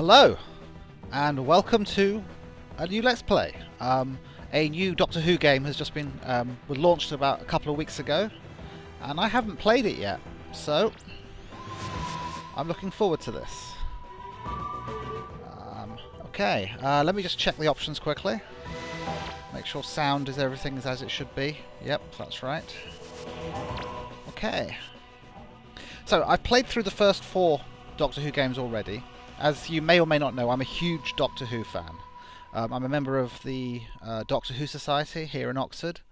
Hello, and welcome to a new Let's Play. A new Doctor Who game has just been was launched about a couple of weeks ago, and I haven't played it yet, so I'm looking forward to this. Okay, let me just check the options quickly. Make sure sound is everything is as it should be. Yep, that's right. Okay. So, I've played through the first 4 Doctor Who games already. As you may or may not know, I'm a huge Doctor Who fan. I'm a member of the Doctor Who Society here in Oxford.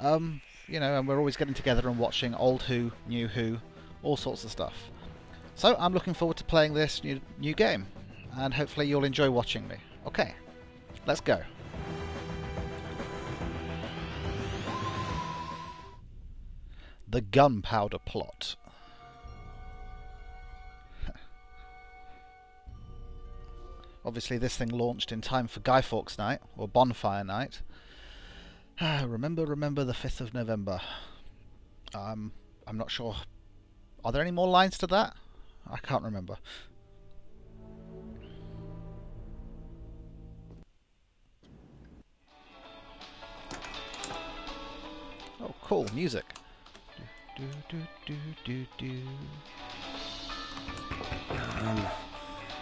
You know, and we're always getting together and watching old Who, new Who, all sorts of stuff. So, I'm looking forward to playing this new game. And hopefully you'll enjoy watching me. Okay, let's go. The Gunpowder Plot. Obviously this thing launched in time for Guy Fawkes Night, or Bonfire Night. Remember the 5th of November. I'm not sure. Are there any more lines to that? I can't remember. Oh, cool, music.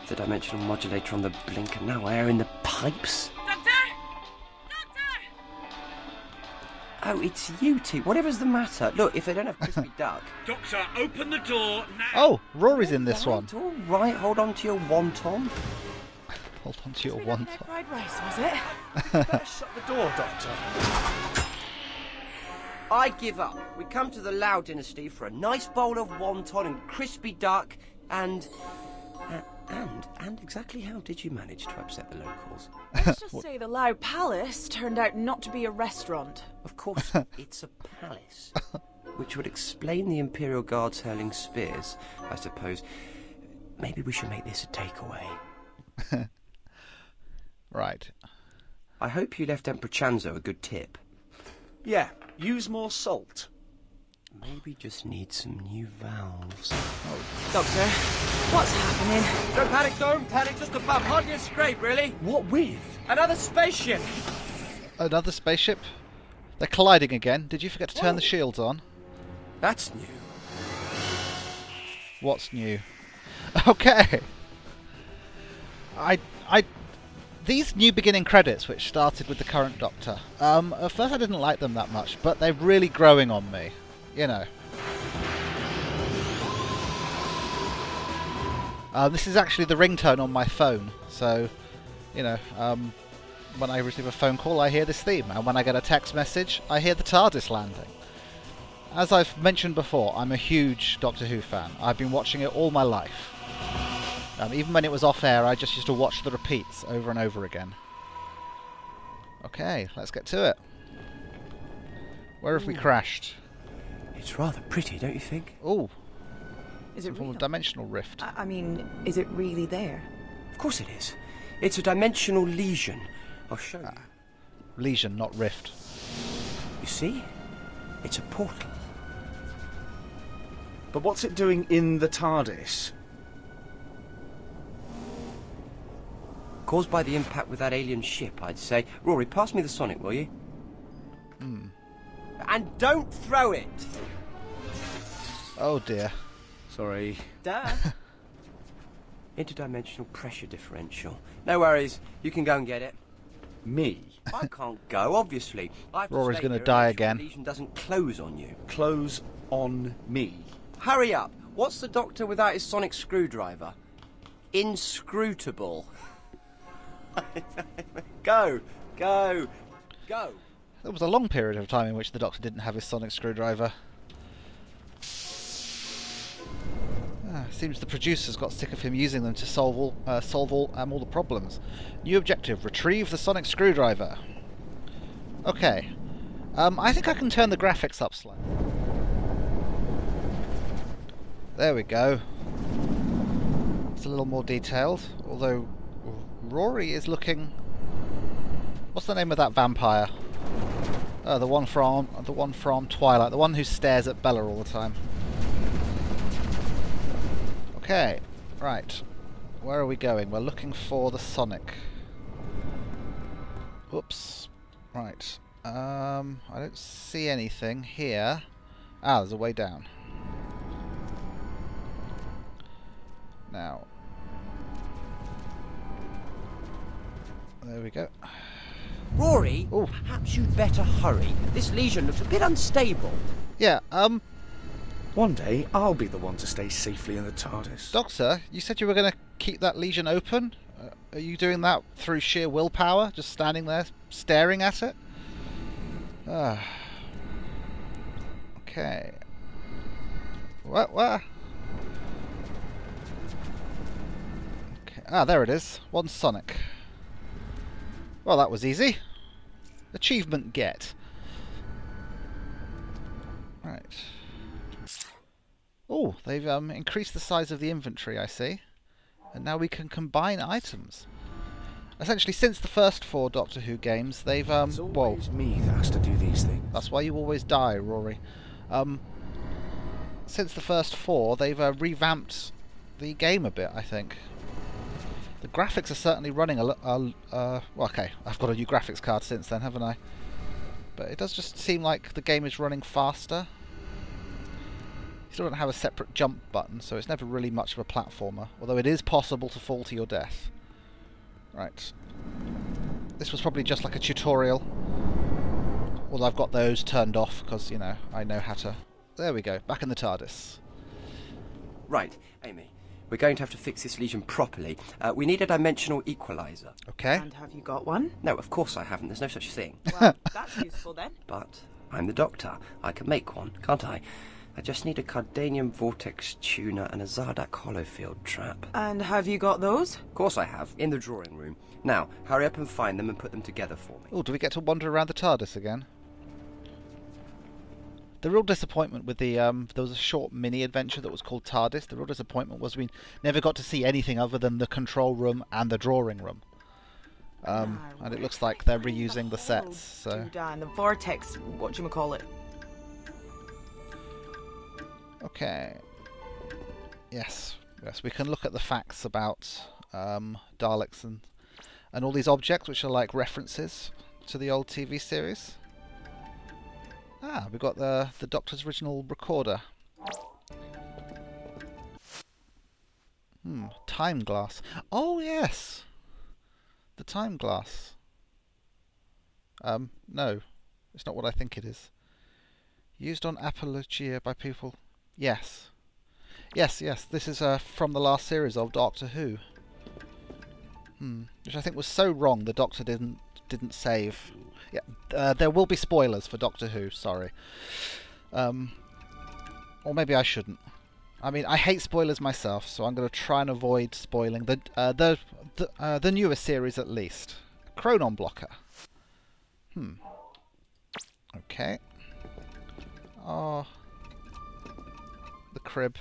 The dimensional modulator on the blinker, now air in the pipes. Doctor! Doctor! Oh, it's you two. Whatever's the matter? Look, if they don't have crispy duck... Doctor, open the door now! Oh, Rory's in this one. All right, hold on to your wonton. Hold on to your wonton. Fried rice, was it? Better shut the door, Doctor. I give up. We come to the Lau dynasty for a nice bowl of wonton and crispy duck and exactly how did you manage to upset the locals? Let's just say the Lau Palace turned out not to be a restaurant. Of course, it's a palace, which would explain the Imperial Guards hurling spears, I suppose. Maybe we should make this a takeaway. Right. I hope you left Emperor Chanzo a good tip. Yeah, use more salt. Maybe just need some new valves. Doctor, what's happening? Don't panic, just a bump, hardly a scrape, really. What with? Another spaceship! Another spaceship? They're colliding again. Did you forget to turn the shields on? That's new. What's new? Okay. These new beginning credits, which started with the current Doctor, at first I didn't like them that much, but they're really growing on me. You know. This is actually the ringtone on my phone, so, you know, when I receive a phone call I hear this theme, and when I get a text message I hear the TARDIS landing. As I've mentioned before, I'm a huge Doctor Who fan. I've been watching it all my life. Even when it was off air, I just used to watch the repeats over and over again. Okay, let's get to it. Where have we crashed? It's rather pretty, don't you think? Oh, Is it some form real? of dimensional rift. I mean, is it really there? Of course it is. It's a dimensional lesion. I'll show you. Lesion, not rift. You see? It's a portal. But what's it doing in the TARDIS? Caused by the impact with that alien ship, I'd say. Rory, pass me the sonic, will you? And don't throw it! Oh dear. Sorry. Duh. Interdimensional pressure differential. No worries, you can go and get it. Me? I can't go, obviously. I have to Rory's stay gonna here and die make sure again. The lesion doesn't close on you. Close on me. Hurry up! What's the Doctor without his sonic screwdriver? Inscrutable. Go! Go! Go! There was a long period of time in which the Doctor didn't have his sonic screwdriver. Seems the producers got sick of him using them to solve all the problems. New objective: retrieve the sonic screwdriver. Okay, I think I can turn the graphics up slightly. There we go. It's a little more detailed, although Rory is looking. What's the name of that vampire? The one from Twilight, the one who stares at Bella all the time. Okay, right. where are we going? We're looking for the Sonic. Oops. Right. I don't see anything here. Ah, there's a way down. Now. There we go. Rory, Ooh. perhaps you'd better hurry. This lesion looks a bit unstable. Yeah, One day, I'll be the one to stay safely in the TARDIS. Doctor, you said you were going to keep that lesion open? Are you doing that through sheer willpower? Just standing there, staring at it? Okay. What? Okay. Ah, there it is. One Sonic. Well, that was easy. Achievement get. Right. Oh, they've increased the size of the inventory, I see. And now we can combine items. Essentially, since the first 4 Doctor Who games, they've It's always me that has to do these things. that's why you always die, Rory. Since the first 4, they've revamped the game a bit, I think. The graphics are certainly running well, okay, I've got a new graphics card since then, haven't I? But it does just seem like the game is running faster. You still don't have a separate jump button, so it's never really much of a platformer, although it is possible to fall to your death. Right. This was probably just like a tutorial. Although I've got those turned off, because, you know, I know how to... There we go, back in the TARDIS. Right, Amy. We're going to have to fix this lesion properly. We need a dimensional equalizer. Okay. And have you got one? No, of course I haven't. There's no such thing. Well, that's useful then. But I'm the Doctor. I can make one, can't I? I just need a Cardanium Vortex tuner and a Zardak Holofield trap. And have you got those? Of course I have, in the drawing room. Now, hurry up and find them and put them together for me. Oh, do we get to wander around the TARDIS again? The real disappointment with the, there was a short mini-adventure that was called TARDIS. The real disappointment was we never got to see anything other than the control room and the drawing room. And it looks like they're reusing the sets, so... And the vortex, whatchamacallit. Okay. Yes, we can look at the facts about Daleks and all these objects, which are like references to the old TV series. Ah, we've got the Doctor's original recorder. Time glass. Oh yes, the time glass. No, it's not what I think it is. Used on apologia by people. Yes. Yes, this is from the last series of Doctor Who. Which I think was so wrong the Doctor didn't save. Yeah, there will be spoilers for Doctor Who, sorry. Or maybe I shouldn't. I mean, I hate spoilers myself, so I'm going to try and avoid spoiling the newest series at least. Chronon Blocker. Okay. Oh, the crib.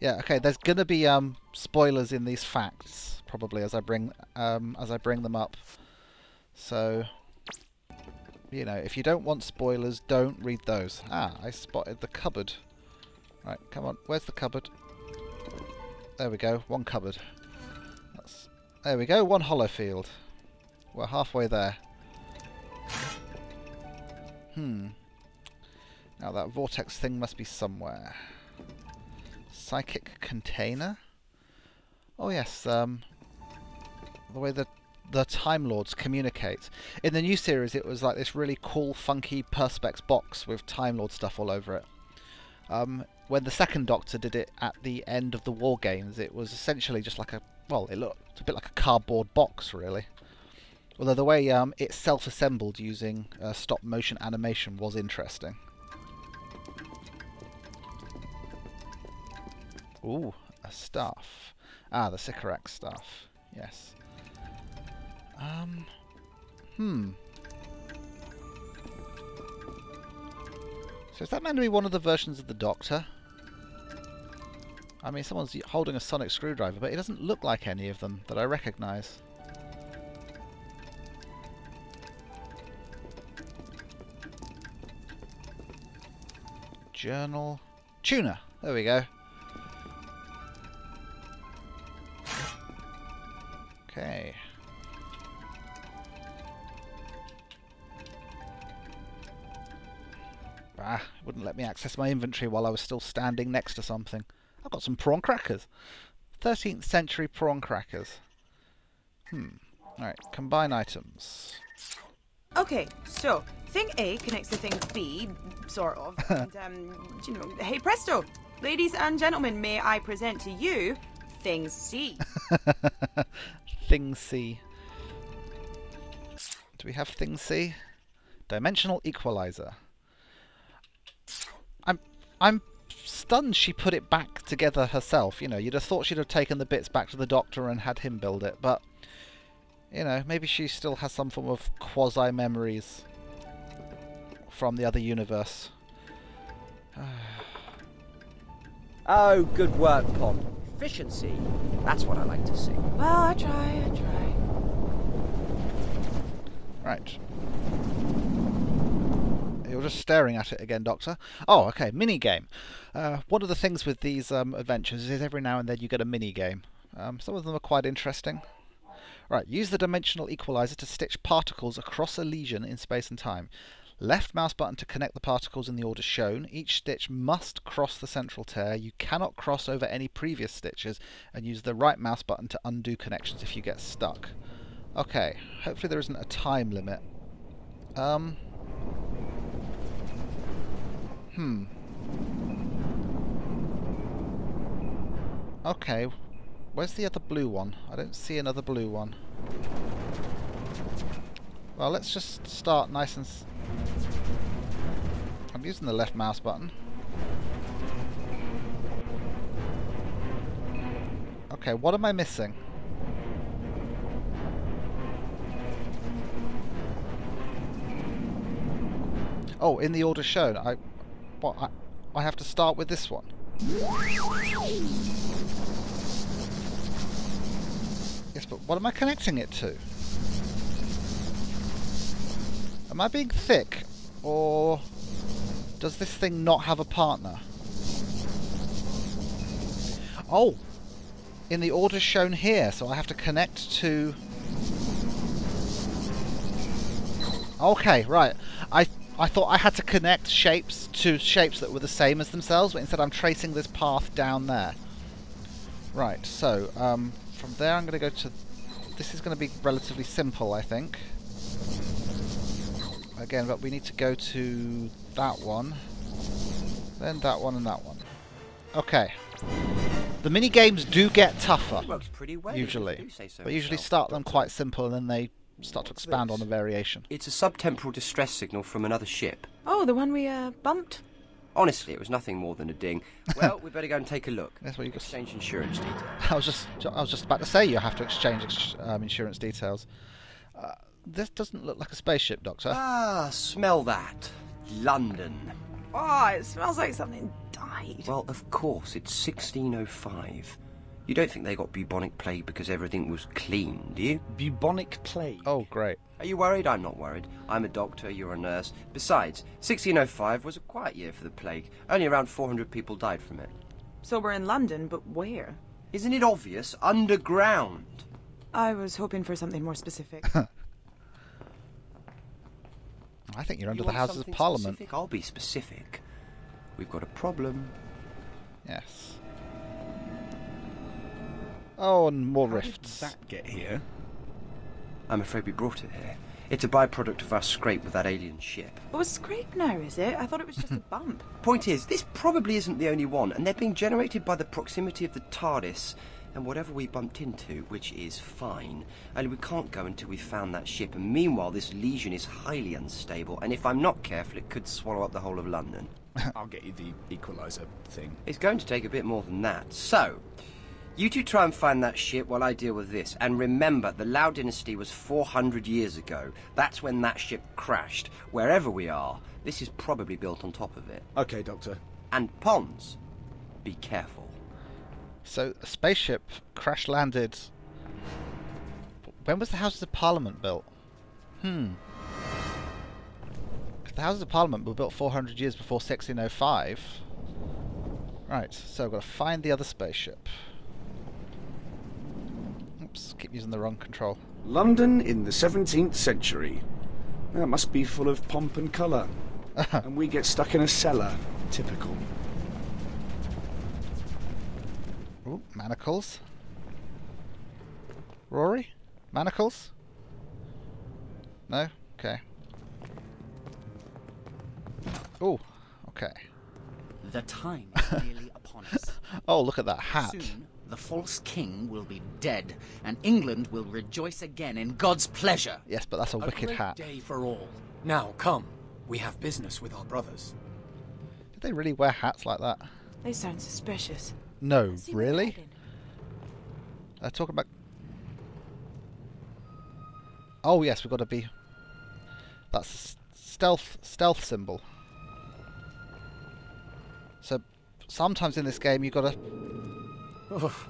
Yeah, okay. There's gonna be spoilers in these facts probably as I bring them up. So, you know, if you don't want spoilers, don't read those. Ah, I spotted the cupboard. Right, come on. Where's the cupboard? There we go. One cupboard. There we go. One holofield. We're halfway there. Now that vortex thing must be somewhere. Psychic container? Oh yes, the way that the Time Lords communicate. In the new series it was like this really cool, funky Perspex box with Time Lord stuff all over it. When the second Doctor did it at the end of the War Games, it was essentially just like a... well, it looked a bit like a cardboard box, really. Although the way it self-assembled using stop-motion animation was interesting. Ooh, a staff. Ah, the Sycorax staff. Yes. So is that meant to be one of the versions of the Doctor? I mean, someone's holding a sonic screwdriver, but it doesn't look like any of them that I recognise. Journal. Tuner. There we go. Ah, it wouldn't let me access my inventory while I was still standing next to something. I've got some prawn crackers. 13th century prawn crackers. Alright, combine items. Okay, so thing A connects to thing B, sort of. And, you know, hey presto! Ladies and gentlemen, may I present to you thing C. Thing C. Do we have thing C? Dimensional Equalizer. I'm stunned she put it back together herself. You know, you'd have thought she'd have taken the bits back to the doctor and had him build it, but you know, maybe she still has some form of quasi-memories from the other universe. Oh, good work, Pond. Efficiency. That's what I like to see. Well, I try. Right. You're just staring at it again, Doctor. Oh, okay, minigame. One of the things with these adventures is every now and then you get a minigame. Some of them are quite interesting. Right, use the dimensional equalizer to stitch particles across a lesion in space and time. Left mouse button to connect the particles in the order shown. Each stitch must cross the central tear. You cannot cross over any previous stitches, and use the right mouse button to undo connections if you get stuck. Okay, hopefully there isn't a time limit. Okay, where's the other blue one? I don't see another blue one. Well, let's just start nice and... I'm using the left mouse button. Okay, what am I missing? Oh, in the order shown. I have to start with this one. Yes, but what am I connecting it to? Am I being thick, or does this thing not have a partner? Oh, in the order shown here, so I have to connect to... Okay, right. I thought I had to connect shapes to shapes that were the same as themselves, but instead I'm tracing this path down there. Right, so from there I'm going to go to... This is going to be relatively simple, I think. Again, but we need to go to that one, then that one and that one. Okay. The mini games do get tougher, usually. But usually start them quite simple and then they start to expand on a variation. It's a subtemporal distress signal from another ship. Oh, the one we bumped? Honestly, it was nothing more than a ding. Well, we better go and take a look. That's what you got. Exchange insurance details. I was just about to say you have to exchange insurance details. This doesn't look like a spaceship, Doctor. Ah, smell that. London. Oh, it smells like something died. Well, of course, it's 1605. You don't think they got bubonic plague because everything was clean, do you? Bubonic plague? Oh, great. Are you worried? I'm not worried. I'm a doctor, you're a nurse. Besides, 1605 was a quiet year for the plague. Only around 400 people died from it. So we're in London, but where? Isn't it obvious? Underground. I was hoping for something more specific. I think you're under the Houses of Parliament. Specific? I'll be specific. We've got a problem. Yes. Oh, and more rifts. How did that get here? I'm afraid we brought it here. It's a byproduct of our scrape with that alien ship. Oh, a scrape now, is it? I thought it was just a bump. Point is, this probably isn't the only one, and they're being generated by the proximity of the TARDIS and whatever we bumped into, which is fine. Only we can't go until we've found that ship, and meanwhile this lesion is highly unstable, and if I'm not careful it could swallow up the whole of London. I'll get you the equalizer thing. It's going to take a bit more than that. So, you two try and find that ship while I deal with this. And remember, the Lau dynasty was 400 years ago. That's when that ship crashed. Wherever we are, this is probably built on top of it. Okay, Doctor. And Pons, be careful. So, a spaceship crash-landed... When was the Houses of Parliament built? The Houses of Parliament were built 400 years before 1605. Right, so I've got to find the other spaceship. Oops, keep using the wrong control. London in the 17th century. That must be full of pomp and colour. and we get stuck in a cellar. Typical. Ooh, manacles. Rory? Manacles? No? Okay. Ooh, okay. The time is nearly upon us. Oh, look at that hat. Soon, the false king will be dead, and England will rejoice again in God's pleasure. Yes, but that's a wicked great hat. day for all. Now, come. We have business with our brothers. Did they really wear hats like that? They sound suspicious. No, Let's see what they're really? hiding. They're talking about... Oh yes, we've got to be... That's a stealth symbol. So sometimes in this game you've got to... Oh,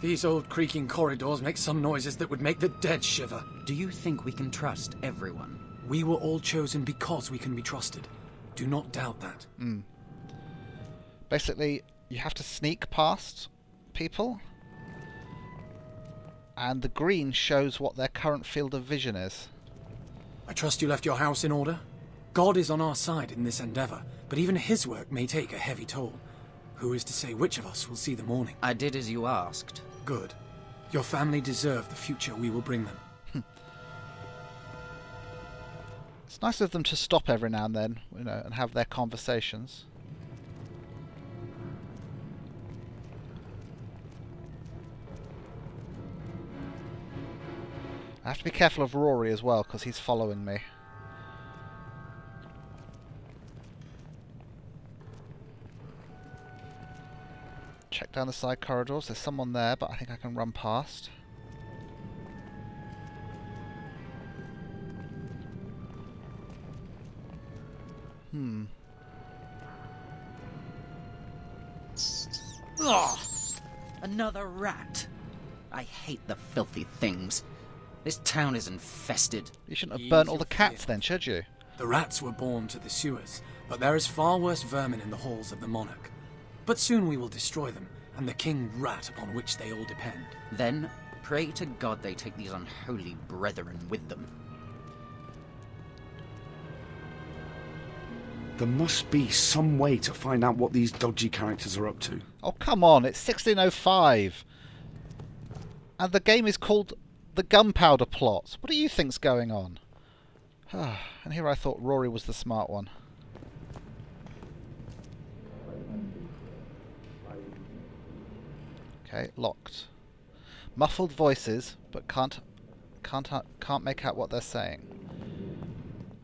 these old creaking corridors make some noises that would make the dead shiver. Do you think we can trust everyone? We were all chosen because we can be trusted. Do not doubt that. Basically, you have to sneak past people. And the green shows what their current field of vision is. I trust you left your house in order? God is on our side in this endeavour, but even his work may take a heavy toll. Who is to say which of us will see the morning? I did as you asked. Good. Your family deserve the future we will bring them. It's nice of them to stop every now and then, you know, and have their conversations. I have to be careful of Rory as well, because he's following me. Check down the side corridors. There's someone there, but I think I can run past. Ugh! Another rat. I hate the filthy things. This town is infested. You shouldn't have Ease burnt all the your cats fear. then, should you? The rats were born to the sewers, but there is far worse vermin in the halls of the monarch. But soon we will destroy them, and the king rat upon which they all depend. Then, pray to God they take these unholy brethren with them. There must be some way to find out what these dodgy characters are up to. Oh, come on, it's 1605. And the game is called the Gunpowder Plot. What do you think's going on? And here I thought Rory was the smart one. Okay, locked. Muffled voices, but can't make out what they're saying.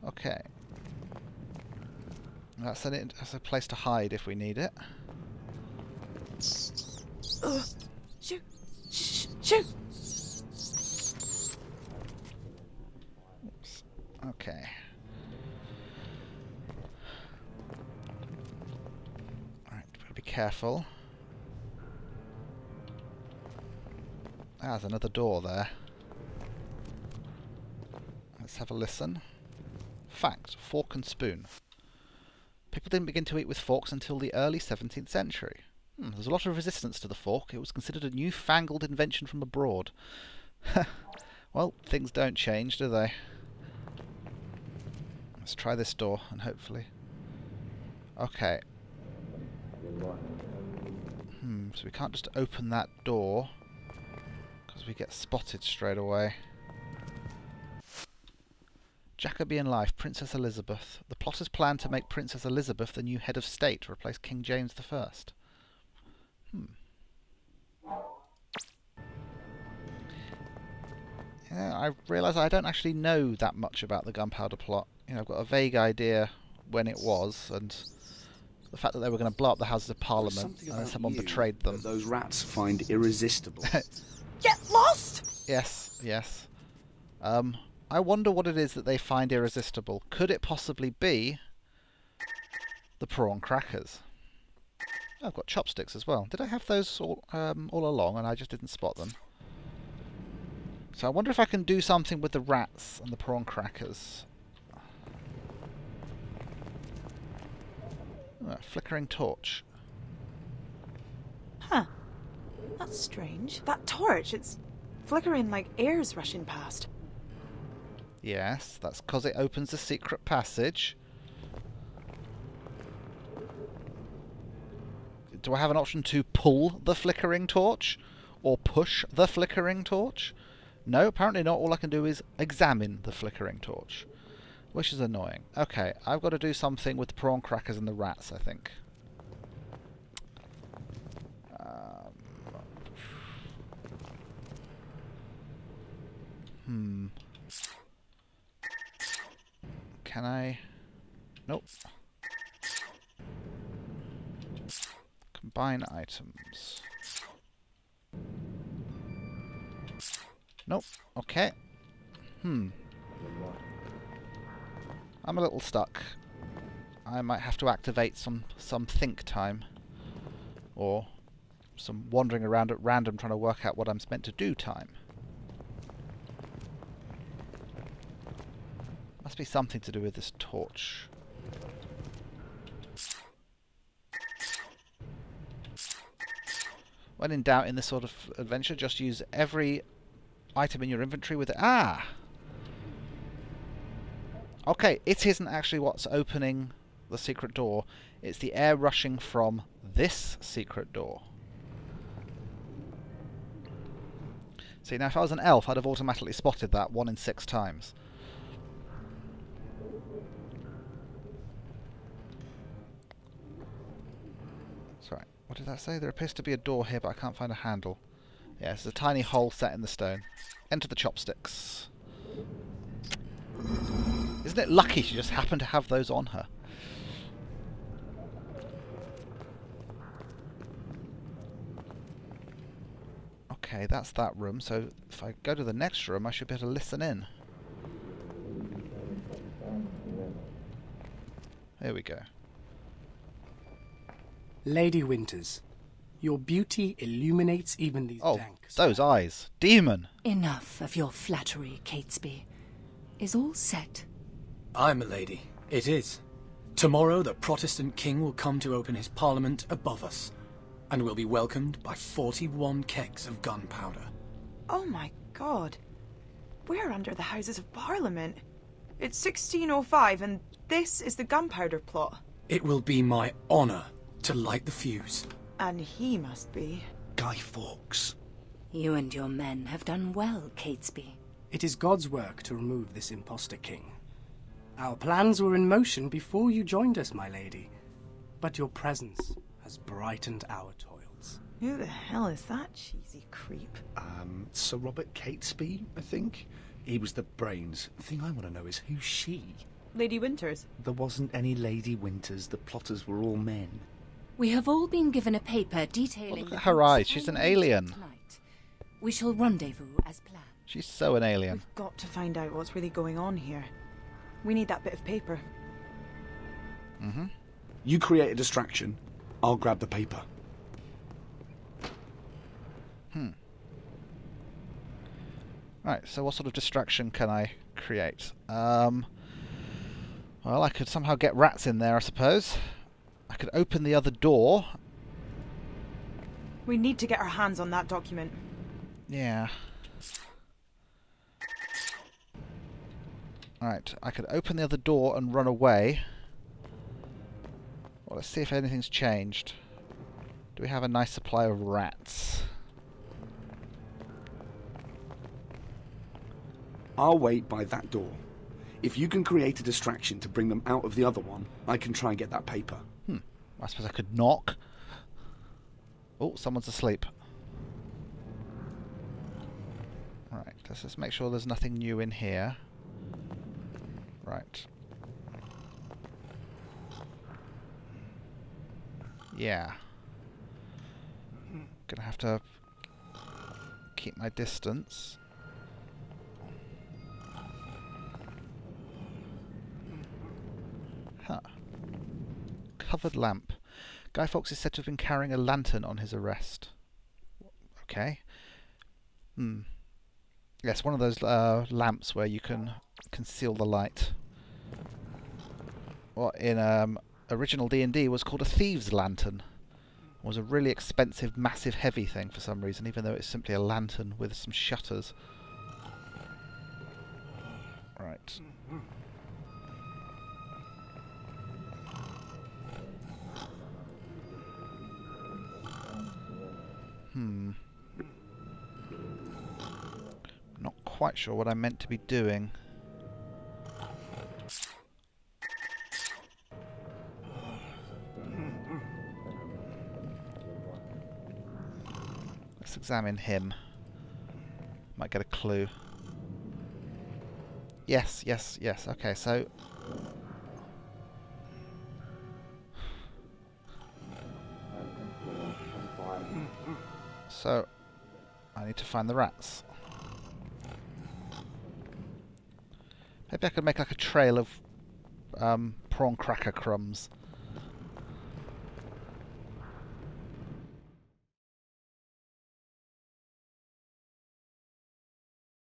Okay. That's a place to hide if we need it. Shoot! Shoot! Oops. Okay. Alright, we've got to be careful. Ah, there's another door there. Let's have a listen. Fact, fork and spoon. People didn't begin to eat with forks until the early 17th century. There's a lot of resistance to the fork. It was considered a newfangled invention from abroad. Well, things don't change, do they? Let's try this door, and hopefully... Okay. So we can't just open that door, because we get spotted straight away. Jacobean life, Princess Elizabeth. The plotters plan to make Princess Elizabeth the new head of state to replace King James I. Yeah, I realise I don't actually know that much about the Gunpowder Plot. You know, I've got a vague idea when it was, and the fact that they were going to blow up the Houses of Parliament and then someone betrayed them. Those rats find irresistible. Get lost! Yes, yes. I wonder what it is that they find irresistible. Could it possibly be the prawn crackers? Oh, I've got chopsticks as well. Did I have those all along and I just didn't spot them? So I wonder if I can do something with the rats and the prawn crackers. Oh, flickering torch. Huh. That's strange. That torch, it's flickering like air's rushing past. Yes, that's because it opens a secret passage. Do I have an option to pull the flickering torch? Or push the flickering torch? No, apparently not. All I can do is examine the flickering torch. Which is annoying. Okay, I've got to do something with the prawn crackers and the rats, I think. Can I... Nope. Combine items. Nope. Okay. I'm a little stuck. I might have to activate some think time. Or some wandering around at random trying to work out what I'm meant to do time. Must be something to do with this torch. When in doubt in this sort of adventure, just use every item in your inventory with it. Ah! Okay, it isn't actually what's opening the secret door. It's the air rushing from this secret door. See, now if I was an elf, I'd have automatically spotted that 1 in 6 times. Sorry, what did that say? There appears to be a door here, but I can't find a handle. Yes, there's a tiny hole set in the stone. Enter the chopsticks. Isn't it lucky she just happened to have those on her? Okay, that's that room, so if I go to the next room I should be able to listen in. Here we go. Lady Winters, your beauty illuminates even these dank... those eyes. Demon! Enough of your flattery, Catesby. Is all set? Aye, milady, it is. Tomorrow the Protestant king will come to open his parliament above us, and will be welcomed by 41 kegs of gunpowder. Oh my god. We're under the Houses of Parliament. It's 1605 and this is the Gunpowder Plot. It will be my honour to light the fuse. And he must be... Guy Fawkes. You and your men have done well, Catesby. It is God's work to remove this imposter king. Our plans were in motion before you joined us, my lady. But your presence has brightened our toils. Who the hell is that cheesy creep? Sir Robert Catesby, I think. He was the brains. The thing I want to know is who's she? Lady Winters. There wasn't any Lady Winters. The plotters were all men. We have all been given a paper detailing... Look at her eyes. She's an alien. Tonight. We shall rendezvous as planned. She's so an alien. We've got to find out what's really going on here. We need that bit of paper. Mm-hmm. You create a distraction. I'll grab the paper. Right, so what sort of distraction can I create? Well, I could somehow get rats in there, I suppose. I could open the other door. We need to get our hands on that document. Yeah. Alright, I could open the other door and run away. Well, let's see if anything's changed. Do we have a nice supply of rats? I'll wait by that door. If you can create a distraction to bring them out of the other one, I can try and get that paper. I suppose I could knock. Oh, someone's asleep. Right, let's just make sure there's nothing new in here. Right. Yeah. Gonna have to keep my distance. Huh. Covered lamp. Guy Fawkes is said to have been carrying a lantern on his arrest. Okay. Yes, one of those lamps where you can conceal the light. What in original D&D was called a thieves' lantern. It was a really expensive, massive, heavy thing for some reason, even though it's simply a lantern with some shutters. Right. quite sure what I'm meant to be doing. Let's examine him. Might get a clue. Yes, yes, yes. Okay, so... So, I need to find the rats. Maybe I could make like a trail of prawn cracker crumbs.